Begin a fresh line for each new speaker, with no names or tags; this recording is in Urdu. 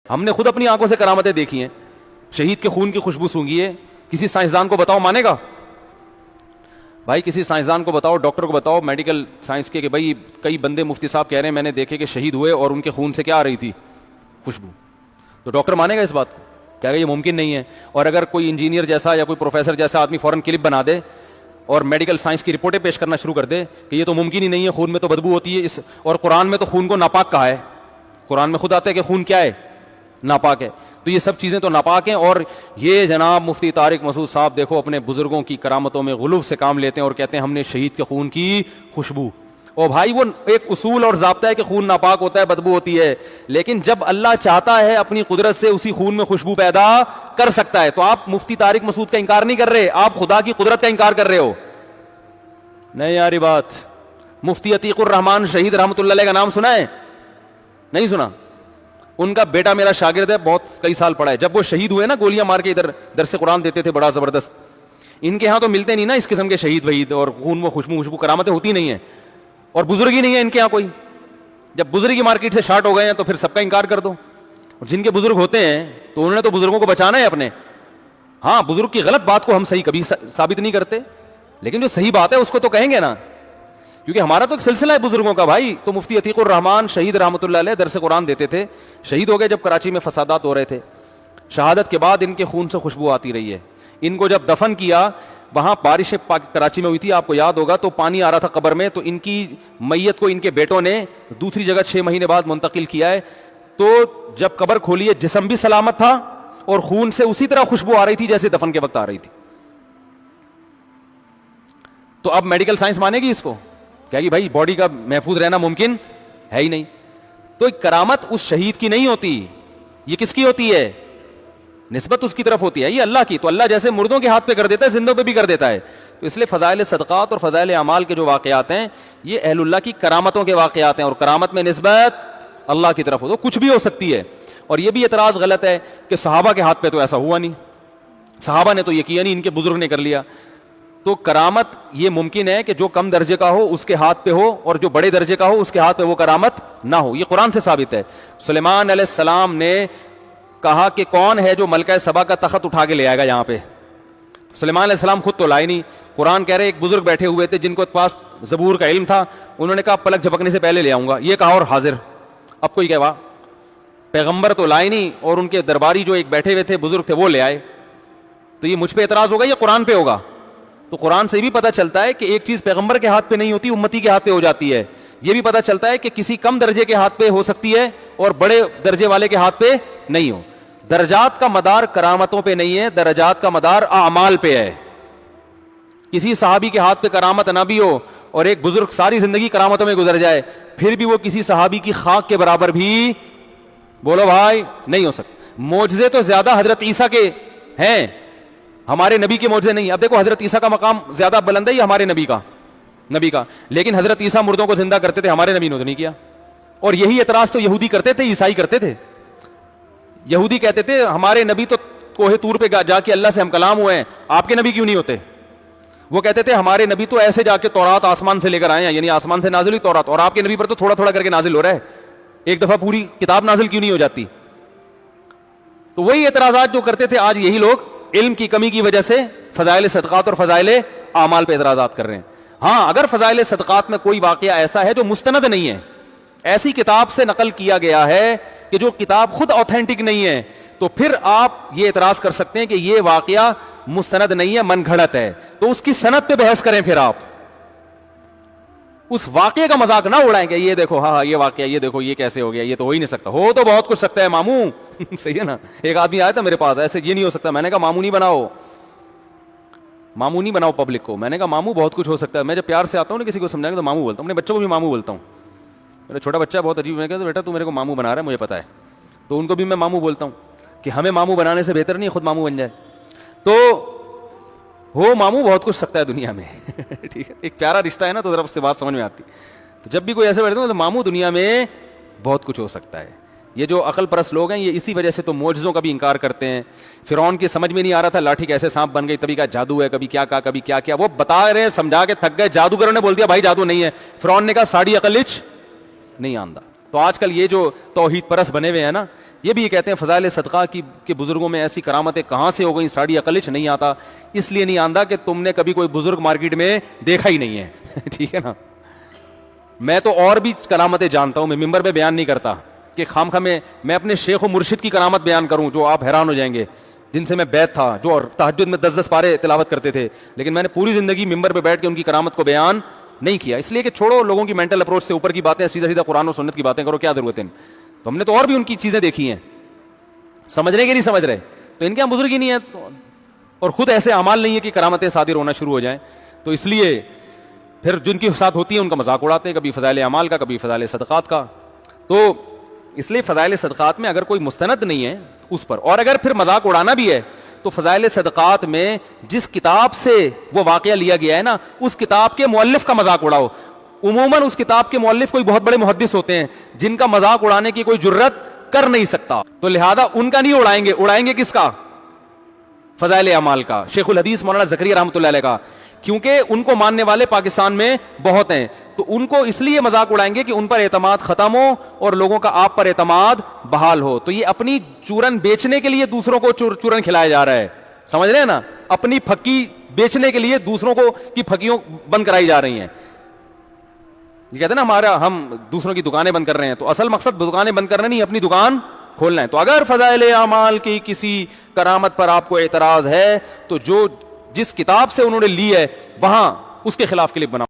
ہم نے خود اپنی آنکھوں سے کرامتیں دیکھی ہیں. شہید کے خون کی خوشبو سونگھی ہے. کسی سائنسدان کو بتاؤ مانے گا؟ بھائی کسی سائنسدان کو بتاؤ, ڈاکٹر کو بتاؤ میڈیکل سائنس کے, کہ بھائی کئی بندے مفتی صاحب کہہ رہے ہیں میں نے دیکھے کہ شہید ہوئے اور ان کے خون سے کیا آ رہی تھی؟ خوشبو. تو ڈاکٹر مانے گا اس بات کو؟ کہے گا یہ ممکن نہیں ہے. اور اگر کوئی انجینئر جیسا یا کوئی پروفیسر جیسا آدمی فوراً کلپ بنا دے اور میڈیکل سائنس کی رپورٹیں پیش کرنا شروع کر دے کہ یہ تو ممکن ہی نہیں ہے, خون میں تو بدبو ہوتی ہے, اور قرآن میں تو خون کو ناپاک کہا ہے. قرآن میں خود آتا ہے کہ خون کیا ہے؟ ناپاک ہے. تو یہ سب چیزیں تو ناپاک ہیں. اور یہ جناب مفتی طارق مسعود صاحب دیکھو اپنے بزرگوں کی کرامتوں میں غلو سے کام لیتے ہیں اور کہتے ہیں ہم نے شہید کے خون کی خوشبو. اور بھائی وہ ایک اصول اور ضابطہ ہے کہ خون ناپاک ہوتا ہے, بدبو ہوتی ہے, لیکن جب اللہ چاہتا ہے اپنی قدرت سے اسی خون میں خوشبو پیدا کر سکتا ہے. تو آپ مفتی طارق مسعود کا انکار نہیں کر رہے, آپ خدا کی قدرت کا انکار کر رہے ہو. نہیں یاری بات. مفتی عتیق الرحمان شہید رحمۃ اللہ علیہ کا نام سنا ہے؟ نہیں سنا. ان کا بیٹا میرا شاگرد ہے, بہت کئی سال پڑھا ہے. جب وہ شہید ہوئے نا, گولیاں مار کے ادھر درس قرآن دیتے تھے بڑا زبردست. ان کے ہاں تو ملتے نہیں نا اس قسم کے شہید وحید اور خون و خوشبو کرامتیں ہوتی نہیں ہیں, اور بزرگ ہی نہیں ہے ان کے ہاں کوئی. جب بزرگ ہی مارکیٹ سے شارٹ ہو گئے ہیں تو پھر سب کا انکار کر دو. اور جن کے بزرگ ہوتے ہیں تو انہوں نے تو بزرگوں کو بچانا ہے اپنے. ہاں بزرگ کی غلط بات کو ہم صحیح کبھی ثابت نہیں کرتے, لیکن جو صحیح بات ہے اس کو تو کہیں گے نا, کیونکہ ہمارا تو ایک سلسلہ ہے بزرگوں کا بھائی. تو مفتی عتیق الرحمان شہید رحمۃ اللہ علیہ درس قرآن دیتے تھے, شہید ہو گئے جب کراچی میں فسادات ہو رہے تھے. شہادت کے بعد ان کے خون سے خوشبو آتی رہی ہے. ان کو جب دفن کیا, وہاں بارش کراچی میں ہوئی تھی, آپ کو یاد ہوگا, تو پانی آ رہا تھا قبر میں, تو ان کی میت کو ان کے بیٹوں نے دوسری جگہ 6 مہینے بعد منتقل کیا ہے. تو جب قبر کھولی ہے جسم بھی سلامت تھا اور خون سے اسی طرح خوشبو آ رہی تھی جیسے دفن کے وقت آ رہی تھی. تو اب میڈیکل سائنس مانے گی اس کو؟ کیا کہ بھائی باڈی کا محفوظ رہنا ممکن ہے ہی نہیں. تو کرامت اس شہید کی نہیں ہوتی, یہ کس کی ہوتی ہے؟ نسبت اس کی طرف ہوتی ہے, یہ اللہ کی. تو اللہ جیسے مردوں کے ہاتھ پہ کر دیتا ہے, زندوں پہ بھی کر دیتا ہے. تو اس لیے فضائل صدقات اور فضائل اعمال کے جو واقعات ہیں یہ اہل اللہ کی کرامتوں کے واقعات ہیں, اور کرامت میں نسبت اللہ کی طرف ہو تو کچھ بھی ہو سکتی ہے. اور یہ بھی اعتراض غلط ہے کہ صحابہ کے ہاتھ پہ تو ایسا ہوا نہیں, صحابہ نے تو یہ کیا نہیں, ان کے بزرگ نے کر لیا. تو کرامت یہ ممکن ہے کہ جو کم درجے کا ہو اس کے ہاتھ پہ ہو, اور جو بڑے درجے کا ہو اس کے ہاتھ پہ وہ کرامت نہ ہو. یہ قرآن سے ثابت ہے. سلیمان علیہ السلام نے کہا کہ کون ہے جو ملکہ سبا کا تخت اٹھا کے لے آئے گا یہاں پہ. سلیمان علیہ السلام خود تو لائے نہیں. قرآن کہہ رہے ایک بزرگ بیٹھے ہوئے تھے جن کو پاس زبور کا علم تھا, انہوں نے کہا پلک جھپکنے سے پہلے لے آؤں گا. یہ کہا اور حاضر. اب کوئی کہوا پیغمبر تو لائے نہیں اور ان کے درباری جو ایک بیٹھے ہوئے تھے بزرگ تھے وہ لے آئے, تو یہ مجھ پہ اعتراض ہوگا, یہ قرآن پہ ہوگا. تو قرآن سے بھی پتہ چلتا ہے کہ ایک چیز پیغمبر کے ہاتھ پہ نہیں ہوتی, امتی کے ہاتھ پہ ہو جاتی ہے. یہ بھی پتہ چلتا ہے کہ کسی کم درجے کے ہاتھ پہ ہو سکتی ہے اور بڑے درجے والے کے ہاتھ پہ نہیں ہو. درجات کا مدار کرامتوں پہ نہیں ہے, درجات کا مدار اعمال پہ ہے. کسی صحابی کے ہاتھ پہ کرامت نہ بھی ہو اور ایک بزرگ ساری زندگی کرامتوں میں گزر جائے, پھر بھی وہ کسی صحابی کی خاک کے برابر بھی بولو بھائی نہیں ہو سکتا. معجزے تو زیادہ حضرت عیسیٰ کے ہیں, ہمارے نبی کے معجزے نہیں. اب دیکھو حضرت عیسیٰ کا مقام زیادہ بلند ہے یا ہمارے نبی کا, لیکن حضرت عیسیٰ مردوں کو زندہ کرتے تھے, ہمارے نبی نے تو نہیں کیا. اور یہی اعتراض تو یہودی کرتے تھے, عیسائی کرتے تھے. یہودی کہتے تھے ہمارے نبی تو کوہ طور پہ جا کے اللہ سے ہم کلام ہوئے ہیں, آپ کے نبی کیوں نہیں ہوتے؟ وہ کہتے تھے ہمارے نبی تو ایسے جا کے تورات آسمان سے لے کر آئے ہیں, یعنی آسمان سے نازل ہوئی تورات, اور آپ کے نبی پر تو تھوڑا تھوڑا کر کے نازل ہو رہا ہے, ایک دفعہ پوری کتاب نازل کیوں نہیں ہو جاتی؟ تو وہی اعتراضات جو کرتے تھے آج یہی لوگ علم کی کمی کی وجہ سے فضائل صدقات اور فضائل اعمال پہ اعتراضات کر رہے ہیں. ہاں اگر فضائل صدقات میں کوئی واقعہ ایسا ہے جو مستند نہیں ہے, ایسی کتاب سے نقل کیا گیا ہے کہ جو کتاب خود اوتھینٹک نہیں ہے, تو پھر آپ یہ اعتراض کر سکتے ہیں کہ یہ واقعہ مستند نہیں ہے, من گھڑت ہے. تو اس کی سند پہ بحث کریں, پھر آپ اس واقعے کا مذاق نہ اڑائیں کہ یہ دیکھو ہاں یہ واقعہ, یہ دیکھو یہ کیسے ہو گیا, یہ تو ہو ہی نہیں سکتا. ہو تو بہت کچھ سکتا ہے ماموں صحیح ہے نا. ایک آدمی آیا تھا میرے پاس, ایسے یہ نہیں ہو سکتا. میں نے کہا ماموں نہیں بناؤ, ماموں نہیں بناؤ پبلک کو. میں نے کہا ماموں بہت کچھ ہو سکتا ہے. میں جب پیار سے آتا ہوں نا کسی کو سمجھانے تو ماموں بولتا ہوں, اپنے بچوں کو بھی ماموں بولتا ہوں. میرا چھوٹا بچہ بہت عجیب, میں کہتا ہوں بیٹا تو میرے کو ماموں بنا رہا ہے, مجھے پتا ہے, تو ان کو بھی میں ماموں بولتا ہوں کہ ہمیں ماموں بنانے سے بہتر نہیں خود ماموں بن جائے. تو ہو ماموں بہت کچھ سکتا ہے دنیا میں ٹھیک ہے, ایک پیارا رشتہ ہے نا, تو ذرا سے بات سمجھ میں آتی. تو جب بھی کوئی ایسے بیٹھتے ہیں تو ماموں دنیا میں بہت کچھ ہو سکتا ہے. یہ جو عقل پرست لوگ ہیں یہ اسی وجہ سے تو معجزوں کا بھی انکار کرتے ہیں. فرعون کی سمجھ میں نہیں آ رہا تھا لاٹھی کیسے سانپ بن گئی, تبھی کہا جادو ہے, کبھی کیا کہا کبھی کیا کیا, وہ بتا رہے ہیں سمجھا کے تھک گئے. جادوگروں نے بول دیا بھائی جادو نہیں ہے. فرعون نے کہا ساڑی عقل نہیں آندا. تو آج کل یہ جو توحید پرست بنے ہوئے ہیں نا, یہ بھی کہتے ہیں فضائل صدقہ کی کہ بزرگوں میں ایسی کرامتیں کہاں سے ہو گئیں, ساڑی عقلچ نہیں آتا, اس لیے نہیں آندا کہ تم نے کبھی کوئی بزرگ مارکیٹ میں دیکھا ہی نہیں ہے ٹھیک ہے نا. میں تو اور بھی کرامتیں جانتا ہوں, میں ممبر پہ بیان نہیں کرتا کہ خام خواہ میں اپنے شیخ و مرشد کی کرامت بیان کروں جو آپ حیران ہو جائیں گے, جن سے میں بیعت تھا, جو تہجد میں 10 پارے تلاوت کرتے تھے, لیکن میں نے پوری زندگی ممبر پہ بیٹھ کے ان کی کرامت کو بیان نہیں کیا, اس لیے کہ چھوڑو لوگوں کی مینٹل اپروچ سے اوپر کی باتیں, سیدھا سیدھا قرآن و سنت کی باتیں کرو, کیا ضرورت ہے. تو ہم نے تو اور بھی ان کی چیزیں دیکھی ہیں, سمجھ رہے کہ نہیں سمجھ رہے, تو ان کے یہاں بزرگ ہی نہیں ہے اور خود ایسے اعمال نہیں ہے کہ کرامتیں صادر ہونا شروع ہو جائیں. تو اس لیے پھر جن کی ساتھ ہوتی ہے ان کا مذاق اڑاتے ہیں, کبھی فضائل اعمال کا, کبھی فضائل صدقات کا. تو اس لیے فضائل صدقات میں اگر کوئی مستند نہیں ہے اس پر, اور اگر پھر مذاق اڑانا بھی ہے تو فضائل صدقات میں جس کتاب سے وہ واقعہ لیا گیا ہے نا, اس کتاب کے مؤلف کا مذاق اڑاؤ. عموماً اس کتاب کے مؤلف کوئی بہت بڑے محدث ہوتے ہیں جن کا مذاق اڑانے کی کوئی جرت کر نہیں سکتا, تو لہذا ان کا نہیں اڑائیں گے, اڑائیں گے کس کا؟ فضائل اعمال کا, شیخ الحدیث مولانا زکریا رحمۃ اللہ علیہ کا, کیونکہ ان کو ماننے والے پاکستان میں بہت ہیں, تو ان کو اس لیے مذاق اڑائیں گے کہ ان پر اعتماد ختم ہو اور لوگوں کا آپ پر اعتماد بحال ہو. تو یہ اپنی چورن بیچنے کے لیے دوسروں کو چورن کھلایا جا رہا ہے, سمجھ رہے ہیں نا, اپنی پھکی بیچنے کے لیے دوسروں کو کی پھکیوں بند کرائی جا رہی ہیں. یہ کہتے ہیں نا ہمارا ہم دوسروں کی دکانیں بند کر رہے ہیں, تو اصل مقصد دکانیں بند کرنا نہیں, اپنی دکان کھولنا ہے. تو اگر فضائل اعمال کی کسی کرامت پر آپ کو اعتراض ہے تو جو جس کتاب سے انہوں نے لی ہے وہاں اس کے خلاف کلپ بناؤ.